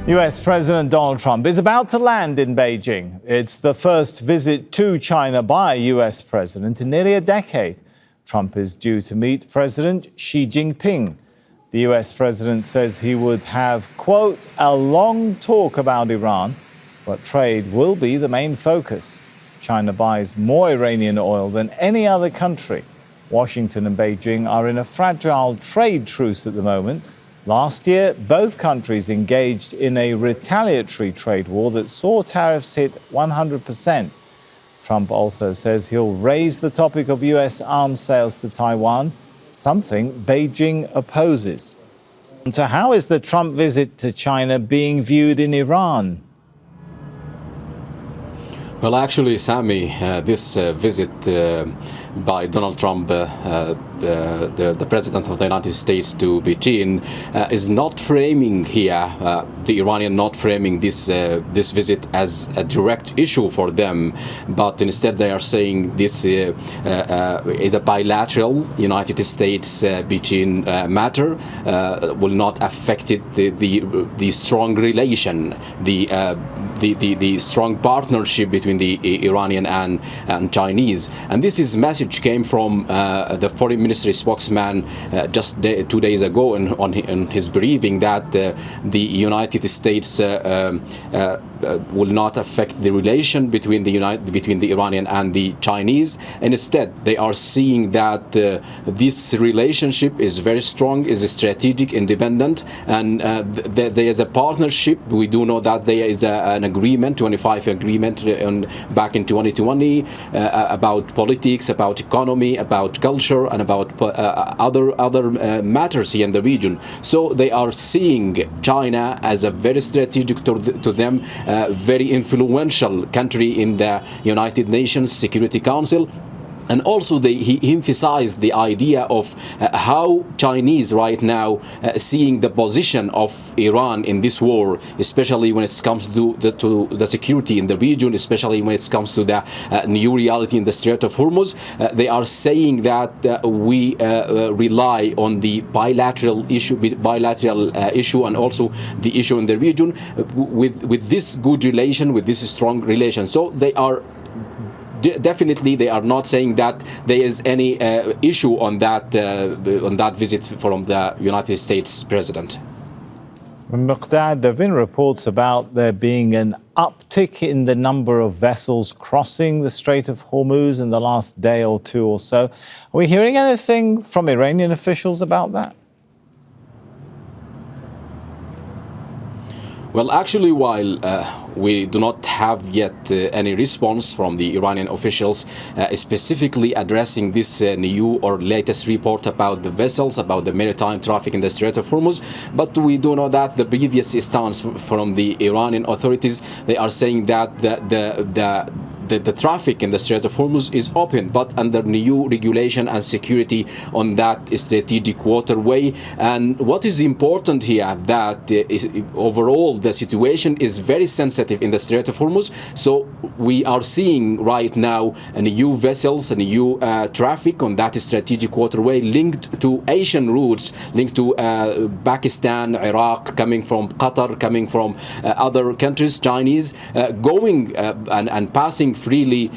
US President Donald Trump is about to land in Beijing. It's the first visit to China by a US president in nearly a decade. Trump is due to meet President Xi Jinping. The US president says he would have, quote, a long talk about Iran, but trade will be the main focus. China buys more Iranian oil than any other country. Washington and Beijing are in a fragile trade truce at the moment. Last year, both countries engaged in a retaliatory trade war that saw tariffs hit 100%. Trump also says he'll raise the topic of US arms sales to Taiwan, something Beijing opposes. So how is the Trump visit to China being viewed in Iran? Well, actually, Sami, this visit by Donald Trump, the President of the United States, to Beijing is not framing here, the Iranian not framing this visit as a direct issue for them, but instead they are saying this is a bilateral United States-Beijing matter, will not affect it, the strong relation, the strong partnership between the Iranian and Chinese. And this is message came from the foreign ministry spokesman just 2 days ago in his briefing that the United States will not affect the relation between the Iranian and the Chinese. And instead, they are seeing that this relationship is very strong, is strategic, independent, and there is a partnership. We do know that there is an agreement, 25 agreement back in 2020 about politics, about economy, about culture, and about other matters here in the region. So they are seeing China as a very strategic to them, very influential country in the United Nations Security Council. And also he emphasized the idea of how Chinese right now seeing the position of Iran in this war, especially when it comes to the security in the region, especially when it comes to the new reality in the Strait of Hormuz. They are saying that we rely on the bilateral issue and also the issue in the region with this good relation, with this strong relation. So they are definitely, they are not saying that there is any issue on that visit from the United States president. Almigdad, there have been reports about there being an uptick in the number of vessels crossing the Strait of Hormuz in the last day or two or so. Are we hearing anything from Iranian officials about that? Well, actually, while we do not have yet any response from the Iranian officials specifically addressing this new or latest report about the vessels, about the maritime traffic in the Strait of Hormuz, but we do know that the previous stance from the Iranian authorities, they are saying that the traffic in the Strait of Hormuz is open, but under new regulation and security on that strategic waterway. And what is important here, that overall the situation is very sensitive in the Strait of Hormuz. So we are seeing right now new vessels and new traffic on that strategic waterway linked to Asian routes, linked to Pakistan, Iraq, coming from Qatar, coming from other countries, Chinese, going and passing freely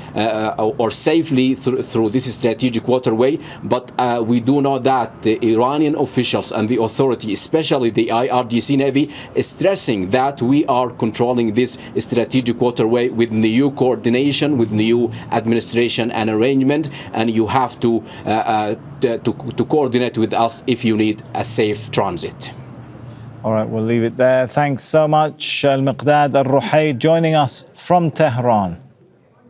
or safely through this strategic waterway. But we do know that the Iranian officials and the authority, especially the IRGC Navy, is stressing that we are controlling this strategic waterway with new coordination, with new administration and arrangement, and you have to coordinate with us if you need a safe transit. All right, we'll leave it there. Thanks so much, Almigdad Alruhaid, joining us from Tehran.